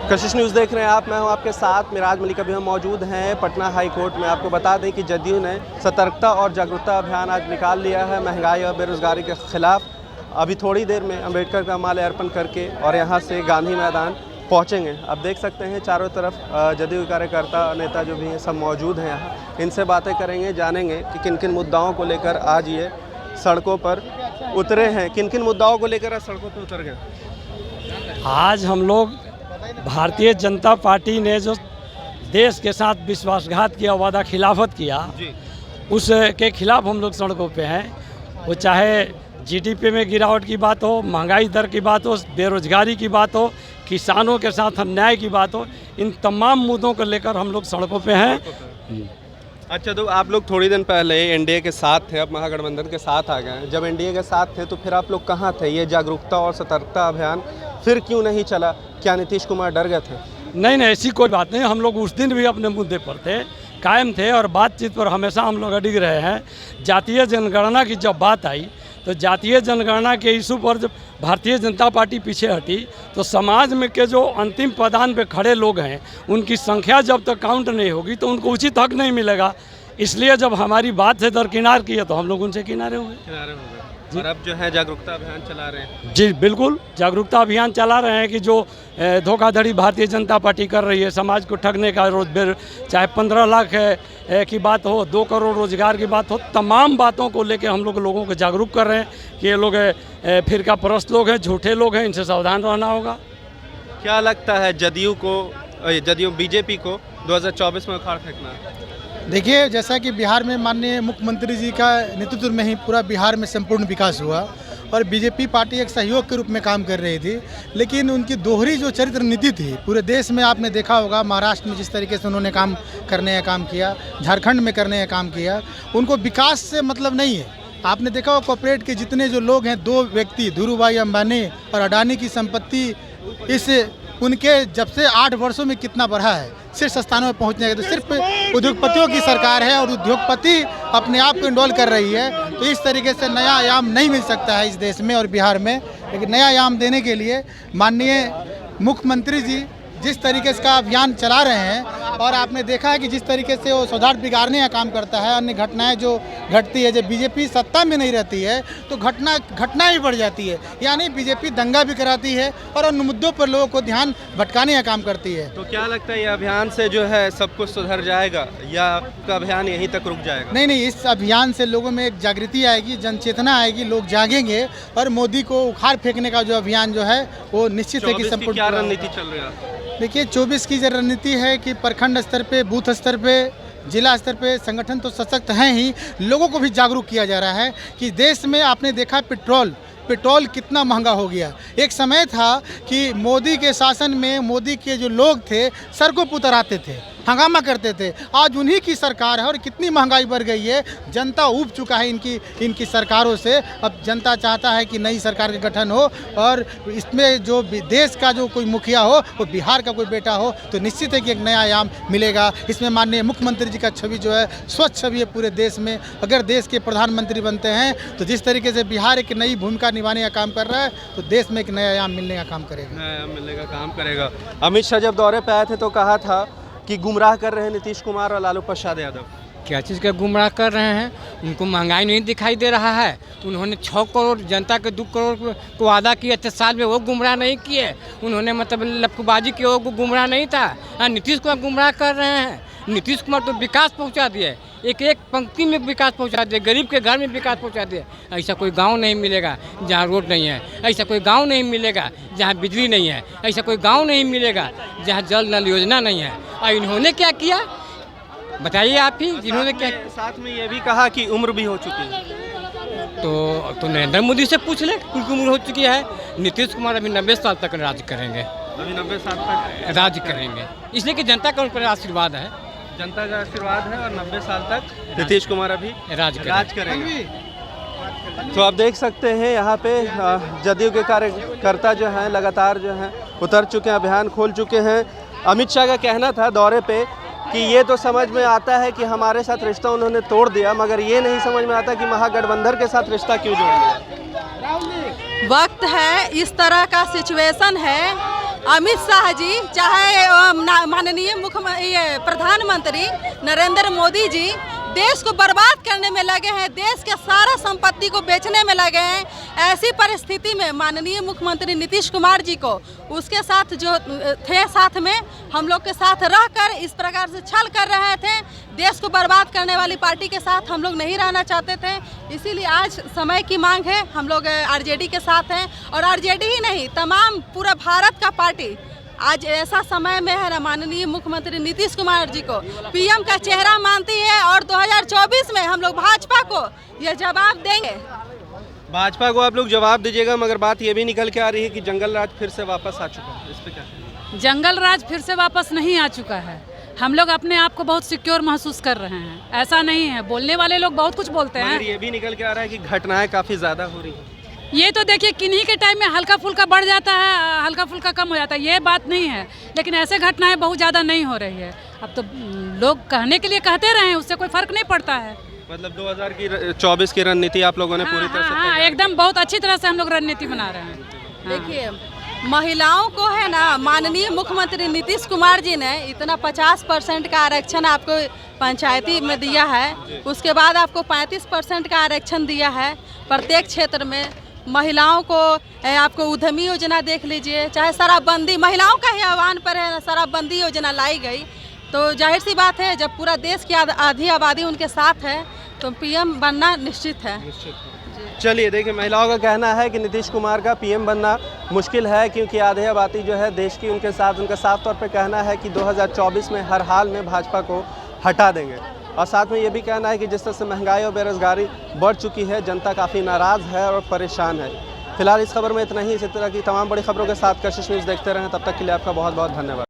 कशिश news देख रहे हैं आप। मैं हूं आपके साथ मिराज मलिक। अभी हम मौजूद हैं पटना हाई कोर्ट में। आपको बता दें कि जदयू ने सतर्कता और जागरूकता अभियान आज निकाल लिया है महंगाई और बेरोज़गारी के ख़िलाफ़। अभी थोड़ी देर में अम्बेडकर का माल्य अर्पण करके और यहाँ से गांधी मैदान पहुँचेंगे। अब देख सकते हैं चारों तरफ जदयू कार्यकर्ता नेता जो भी हैं सब मौजूद हैं यहाँ। इनसे बातें करेंगे, जानेंगे कि किन किन मुद्दाओं को लेकर आज ये सड़कों पर उतरे हैं। किन किन मुद्दाओं को लेकर आज सड़कों पर उतर गए? आज हम लोग भारतीय जनता पार्टी ने जो देश के साथ विश्वासघात किया, वादा खिलाफत किया, उसके खिलाफ हम लोग सड़कों पे हैं। वो चाहे जीडीपी में गिरावट की बात हो, महंगाई दर की बात हो, बेरोजगारी की बात हो, किसानों के साथ अन्याय की बात हो, इन तमाम मुद्दों को लेकर हम लोग सड़कों पे हैं। अच्छा, तो आप लोग थोड़ी दिन पहले एनडीए के साथ थे, अब महागठबंधन के साथ आ गए। जब एनडीए के साथ थे तो फिर आप लोग कहाँ थे? ये जागरूकता और सतर्कता अभियान फिर क्यों नहीं चला? क्या नीतीश कुमार डर गए थे? नहीं, ऐसी कोई बात नहीं। हम लोग उस दिन भी अपने मुद्दे पर थे, कायम थे और बातचीत पर हमेशा हम लोग अडिग रहे हैं। जातीय जनगणना की जब बात आई तो जातीय जनगणना के इशू पर जब भारतीय जनता पार्टी पीछे हटी तो समाज में के जो अंतिम पायदान पे खड़े लोग हैं उनकी संख्या जब तक काउंट नहीं होगी तो उनको उचित हक नहीं मिलेगा। इसलिए जब हमारी बात से दरकिनार किए तो हम लोग उनसे किनारे हुए। और अब जो है जागरूकता अभियान चला रहे हैं। जी बिल्कुल, जागरूकता अभियान चला रहे हैं कि जो धोखाधड़ी भारतीय जनता पार्टी कर रही है, समाज को ठगने का चाहे 15 लाख की बात हो, 2 करोड़ रोजगार की बात हो, तमाम बातों को लेकर हम लोग लोगों को जागरूक कर रहे हैं कि ये लोग फिरका परस्त लोग हैं, झूठे लोग हैं, इनसे सावधान रहना होगा। क्या लगता है जदयू बीजेपी को 2024 में उखाड़ फेंकना है? देखिए, जैसा कि बिहार में माननीय मुख्यमंत्री जी का नेतृत्व में ही पूरा बिहार में संपूर्ण विकास हुआ और बीजेपी पार्टी एक सहयोग के रूप में काम कर रही थी, लेकिन उनकी दोहरी जो चरित्र नीति थी पूरे देश में आपने देखा होगा। महाराष्ट्र में जिस तरीके से उन्होंने काम करने का काम किया, झारखंड में करने का काम किया, उनको विकास से मतलब नहीं है। आपने देखा हो कॉर्पोरेट के जितने जो लोग हैं, 2 व्यक्ति धीरू भाई अंबानी और अडानी की संपत्ति इस उनके जब से 8 वर्षों में कितना बढ़ा है, शीर्ष स्थानों में पहुंचने के। तो सिर्फ उद्योगपतियों की सरकार है और उद्योगपति अपने आप को इन्वॉल्व कर रही है। तो इस तरीके से नया आयाम नहीं मिल सकता है इस देश में और बिहार में। लेकिन नया आयाम देने के लिए माननीय मुख्यमंत्री जी जिस तरीके से का अभियान चला रहे हैं और आपने देखा है कि जिस तरीके से वो सौहार्द बिगाड़ने का काम करता है, अन्य घटनाएं जो घटती है, जब बीजेपी सत्ता में नहीं रहती है तो घटना भी बढ़ जाती है। यानी बीजेपी दंगा भी कराती है और अन्य मुद्दों पर लोगों को ध्यान भटकाने का काम करती है। तो क्या लगता है ये अभियान से जो है सब कुछ सुधर जाएगा या अभियान यहीं तक रुक जाएगा? नहीं, इस अभियान से लोगों में एक जागृति आएगी, जनचेतना आएगी, लोग जागेंगे और मोदी को उखाड़ फेंकने का जो अभियान जो है वो निश्चित है कि संपूर्ण। क्या रणनीति चल रही है? देखिए, 24 की जो रणनीति है कि प्रखंड स्तर पे, बूथ स्तर पे, जिला स्तर पे संगठन तो सशक्त हैं ही, लोगों को भी जागरूक किया जा रहा है कि देश में आपने देखा पेट्रोल कितना महंगा हो गया। एक समय था कि मोदी के शासन में मोदी के जो लोग थे सड़कों पर उतर आते थे, हंगामा करते थे। आज उन्हीं की सरकार है और कितनी महंगाई बढ़ गई है। जनता ऊब चुका है इनकी सरकारों से। अब जनता चाहता है कि नई सरकार का गठन हो और इसमें जो देश का जो कोई मुखिया हो वो बिहार का कोई बेटा हो तो निश्चित है कि एक नया आयाम मिलेगा। इसमें माननीय मुख्यमंत्री जी का छवि जो है स्वच्छ छवि है पूरे देश में। अगर देश के प्रधानमंत्री बनते हैं तो जिस तरीके से बिहार एक नई भूमिका निभाने का काम कर रहा है तो देश में एक नया आयाम मिलने का काम करेगा। अमित शाह जब दौरे पे आए थे तो कहा था कि गुमराह कर रहे हैं नीतीश कुमार और लालू प्रसाद यादव। क्या चीज़ का गुमराह कर रहे हैं? उनको महंगाई नहीं दिखाई दे रहा है। उन्होंने 6 करोड़ जनता के 2 करोड़ को वादा किया थे साल में, वो गुमराह नहीं किए। उन्होंने मतलब लपकबाजी की, वो गुमराह नहीं था। नीतीश कुमार गुमराह कर रहे हैं। नीतीश कुमार तो विकास पहुंचा दिया, एक पंक्ति में विकास पहुंचा दिया, गरीब के घर में विकास पहुंचा दिया। ऐसा कोई गांव नहीं मिलेगा जहां रोड नहीं है, ऐसा कोई गांव नहीं मिलेगा जहां बिजली नहीं है, ऐसा कोई गांव नहीं मिलेगा जहां जल नल योजना नहीं है। और इन्होंने क्या किया बताइए आप ही? इन्होंने क्या साथ में ये भी कहा कि उम्र भी हो चुकी है। तो नरेंद्र मोदी से पूछ ले, उनकी उम्र हो चुकी है। नीतीश कुमार अभी 90 साल तक राज करेंगे, अभी 90 साल तक राज करेंगे, इसलिए कि जनता का उन पर आशीर्वाद है। जनता का आशीर्वाद है और 90 साल तक नीतीश कुमार अभी राज करेंगे। तो आप देख सकते हैं यहाँ पे जदयू के कार्यकर्ता जो हैं लगातार जो हैं उतर चुके हैं, अभियान खोल चुके हैं। अमित शाह का कहना था दौरे पे कि ये तो समझ में आता है कि हमारे साथ रिश्ता उन्होंने तोड़ दिया, मगर ये नहीं समझ में आता कि महागठबंधन के साथ रिश्ता क्यों जोड़ लिया। वक्त है, इस तरह का सिचुएशन है अमित शाह जी, चाहे माननीय प्रधानमंत्री नरेंद्र मोदी जी देश को बर्बाद करने में लगे हैं, देश के सारा संपत्ति को बेचने में लगे हैं। ऐसी परिस्थिति में माननीय मुख्यमंत्री नीतीश कुमार जी को उसके साथ जो थे साथ में हम लोग के साथ रहकर इस प्रकार से छल कर रहे थे, देश को बर्बाद करने वाली पार्टी के साथ हम लोग नहीं रहना चाहते थे। इसीलिए आज समय की मांग है, हम लोग आरजेडी के साथ हैं। और आरजेडी ही नहीं, तमाम पूरा भारत का पार्टी आज ऐसा समय में है ना, माननीय मुख्यमंत्री नीतीश कुमार जी को पीएम का चेहरा मानती है और 2024 में हम लोग भाजपा को यह जवाब देंगे। भाजपा को आप लोग जवाब दीजिएगा, मगर बात ये भी निकल के आ रही है कि जंगल राज फिर से वापस आ चुका है। इस पे क्या? जंगल राज फिर से वापस नहीं आ चुका है। हम लोग अपने आप को बहुत सिक्योर महसूस कर रहे हैं। ऐसा नहीं है, बोलने वाले लोग बहुत कुछ बोलते हैं। ये भी निकल के आ रहा है कि घटनाएं काफ़ी ज़्यादा हो रही हैं। ये तो देखिए किन्हीं के टाइम में हल्का फुल्का बढ़ जाता है, हल्का फुल्का कम हो जाता है, ये बात नहीं है। लेकिन ऐसे घटनाएं बहुत ज़्यादा नहीं हो रही है। अब तो लोग कहने के लिए कहते रहे हैं, उससे कोई फर्क नहीं पड़ता है। मतलब 2024 की रणनीति आप लोगों ने पूरी तरह से हाँ, एकदम बहुत अच्छी तरह से हम लोग रणनीति बना रहे हैं। देखिए महिलाओं को है ना, माननीय मुख्यमंत्री नीतीश कुमार जी ने इतना 50% का आरक्षण आपको पंचायती में दिया है, उसके बाद आपको 35% का आरक्षण दिया है प्रत्येक क्षेत्र में। महिलाओं को आपको उद्यमी योजना देख लीजिए, चाहे शराबबंदी, महिलाओं का ही आह्वान पर है शराबबंदी योजना लाई गई। तो जाहिर सी बात है, जब पूरा देश की आधी आबादी उनके साथ है तो पीएम बनना निश्चित है। चलिए देखिए, महिलाओं का कहना है कि नीतीश कुमार का पीएम बनना मुश्किल है, क्योंकि आधी आबादी जो है देश की उनके साथ। उनका साफ तौर पे कहना है कि 2024 में हर हाल में भाजपा को हटा देंगे। और साथ में ये भी कहना है कि जिस तरह से महंगाई और बेरोजगारी बढ़ चुकी है, जनता काफ़ी नाराज़ है और परेशान है। फिलहाल इस खबर में इतना ही। इसी तरह की तमाम बड़ी खबरों के साथ कशिश न्यूज़ देखते रहें। तब तक के लिए आपका बहुत बहुत धन्यवाद।